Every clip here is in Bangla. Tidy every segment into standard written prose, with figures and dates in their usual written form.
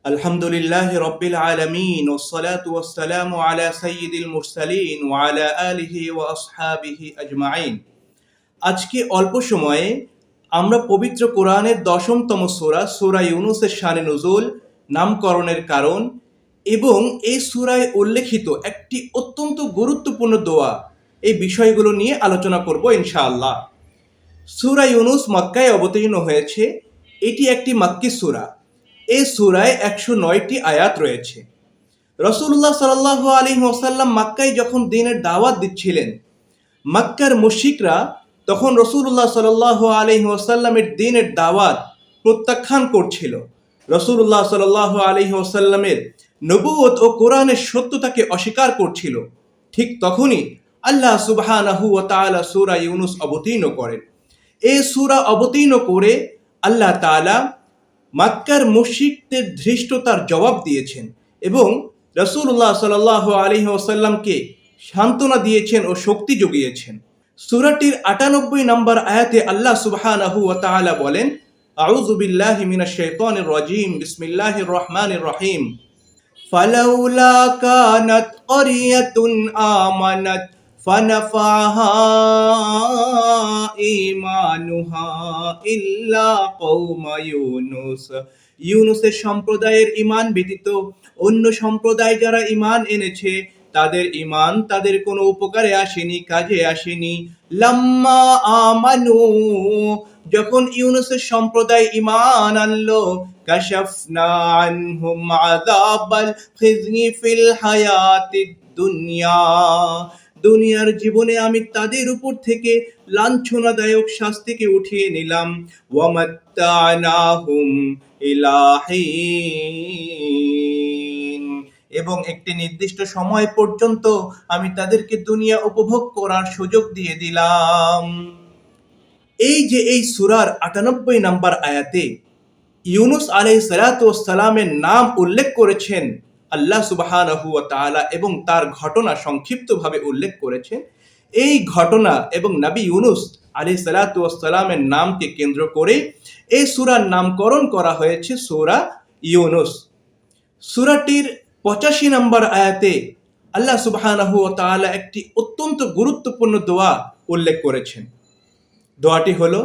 আলহামদুলিল্লাহি রাব্বিল আলামিন ওয়াসসালাতু ওয়াসসালামু আলা সাইয়্যিদিল মুরসালিন ওয়া আলা আলিহি ওয়া আসহাবিহি আজমাইন। আজকে অল্প সময়ে আমরা পবিত্র কোরআনের ১০তম সূরা ইউনূসের শানে নুজুল, নামকরণের কারণ এবং এই সূরায় উল্লেখিত একটি অত্যন্ত গুরুত্বপূর্ণ দোয়া, এই বিষয়গুলো নিয়ে আলোচনা করব ইনশাআল্লাহ। সূরা ইউনূস মক্কায় অবতীর্ণ হয়েছে। এটি একটি মাক্কি সূরা। এই সূরায় ১০৯টি আয়াত রয়েছে। রাসূলুল্লাহ সাল্লাল্লাহু আলাইহি ওয়াসাল্লাম মক্কায় যখন দ্বীনের দাওয়াত দিচ্ছিলেন, মক্কার মুশরিকরা তখন রাসূলুল্লাহ সাল্লাল্লাহু আলাইহি ওয়াসাল্লামের দ্বীনের দাওয়াত প্রত্যাখ্যান করছিল। রাসূলুল্লাহ সাল্লাল্লাহু আলাইহি ওয়াসাল্লামের নবুয়ত ও কোরআনের সত্যতাকে অস্বীকার করছিল। ঠিক তখনই আল্লাহ সুবহানাহু ওয়া তাআলা সূরা ইউনূস অবতীর্ণ করেন। এই সূরা অবতীর্ণ করে আল্লাহ তাআলা মক্কার মুশরিকদের ধৃষ্টতার জবাব দিয়েছেন এবং রাসূলুল্লাহ সাল্লাল্লাহু আলাইহি ওয়াসাল্লামকে সান্ত্বনা দিয়েছেন ও শক্তি জুগিয়েছেন। সূরাটির ৯৮ নম্বর আয়াতে আল্লাহ সুবহানাহু ওয়া তাআলা বলেন, আউযু বিল্লাহি মিনাশ শাইতানির রাজীম, বিসমিল্লাহির রহমানির রহিম। ফালাউলা কানাত ক্বরিয়াতুন আমানাত ফানাফাহা ঈমানুহা ইল্লা কওমা ইউনূস। ইউনূসের সম্প্রদায়ের ঈমান ব্যতীত অন্য সম্প্রদায় যারা ঈমান এনেছে তাদের ঈমান তাদের কোনো উপকারে আসেনি, কাজে আসেনি। লাম্মা আমানু, যখন ইউনূসের সম্প্রদায় ঈমান আনলো, কাশাফনা আনহুম আযাবাল খিজই ফিল হায়াতিদ দুনিয়া, দুনিয়ার জীবনে আমি তাদের উপর থেকে লাঞ্ছনাদায়ক শাস্তিকে উঠিয়ে নিলাম। ওয়ামাত্তানাহুম ইলা হিন, এবং একটি নির্দিষ্ট সময় পর্যন্ত আমি তাদেরকে দুনিয়া উপভোগ করার সুযোগ দিয়ে দিলাম। এই সূরার ৯৮ নম্বর আয়াতে ইউনূস আলাইহিস সালাতু ওয়াস সালামের নাম উল্লেখ করেছেন আল্লাহ সুবহানাহু ওয়া তাআলা এবং তার ঘটনা সংক্ষিপ্তভাবে উল্লেখ করেছেন। এই ঘটনা এবং নবী ইউনূস আলাইহিস সালাতু ওয়াস সালামের নামকে কেন্দ্র করে এই সূরার নামকরণ করা হয়েছে সূরা ইউনূস। সূরাটির ৮৫ নম্বর আয়াতে আল্লাহ সুবহানাহু ওয়া তাআলা একটি অত্যন্ত গুরুত্বপূর্ণ দোয়া উল্লেখ করেছেন। দোয়াটি হলো,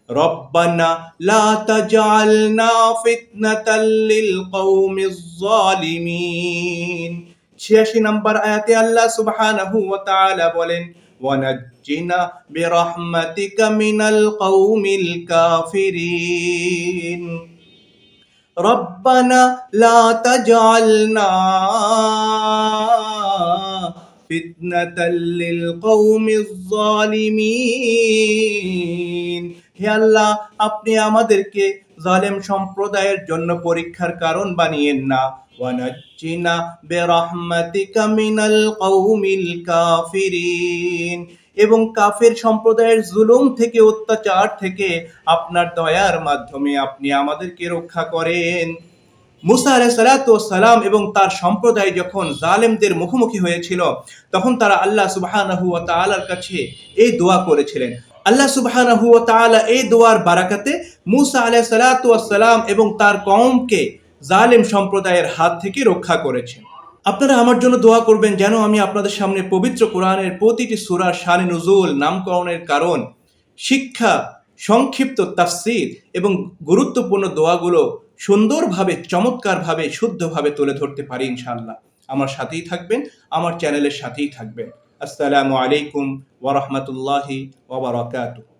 রব্বানা লা তাজআলনা ফিতনাতাল লিল কওমিজ যালিমিন। ৮৬ নম্বর আয়াতে আল্লাহ সুবহানাহু ওয়া তাআলা বলেন, ওয়ানাজ্জিনা বিরহমাতিকা মিনাল কওমিল কাফিরিন। রব্বানা লা তাজআলনা ফিতনাতাল লিল কওমিজ যালিমিন। হে আল্লাহ, আপনি আমাদেরকে জালেম সম্প্রদায়ের জন্য পরীক্ষার কারণ বানিয়েন না। ওয়ানাজ্জিনা বিরহমাতিকা মিনাল কওমিল কাফিরিন, এবং কাফের সম্প্রদায়ের জুলুম থেকে, অত্যাচার থেকে আপনার দয়ার মাধ্যমে আপনি আমাদেরকে রক্ষা করেন। মুসা আলাইহিস সালাতু ওয়াস সালাম এবং তার সম্প্রদায় যখন জালেমদের মুখোমুখি হয়েছিল, তখন তারা আল্লাহ সুবহানাহু ওয়া তাআলার কাছে এই দোয়া করেছিলেন। আল্লাহ সুবহানাহু ওয়া তাআলা এই দোয়ার বারাকাতে মুসা আলাইহিস সালাতু ওয়াস সালাম এবং তার কওমকে জালেম সম্প্রদায়ের হাত থেকে রক্ষা করেছেন। আপনারা আমার জন্য দোয়া করবেন যেন আমি আপনাদের সামনে পবিত্র কোরআনের প্রতিটি সূরার শানে নুজুল, নামকরণের কারণ, শিক্ষা, সংক্ষিপ্ত তাফসীর এবং গুরুত্বপূর্ণ দোয়াগুলো সুন্দরভাবে, চমৎকারভাবে, শুদ্ধভাবে তুলে ধরতে পারি ইনশাআল্লাহ। আমার সাথেই থাকবেন, আমার চ্যানেলের সাথেই থাকবেন। আসসালামু আলাইকুম ওয়া রাহমাতুল্লাহি ওয়া বারাকাতুহু।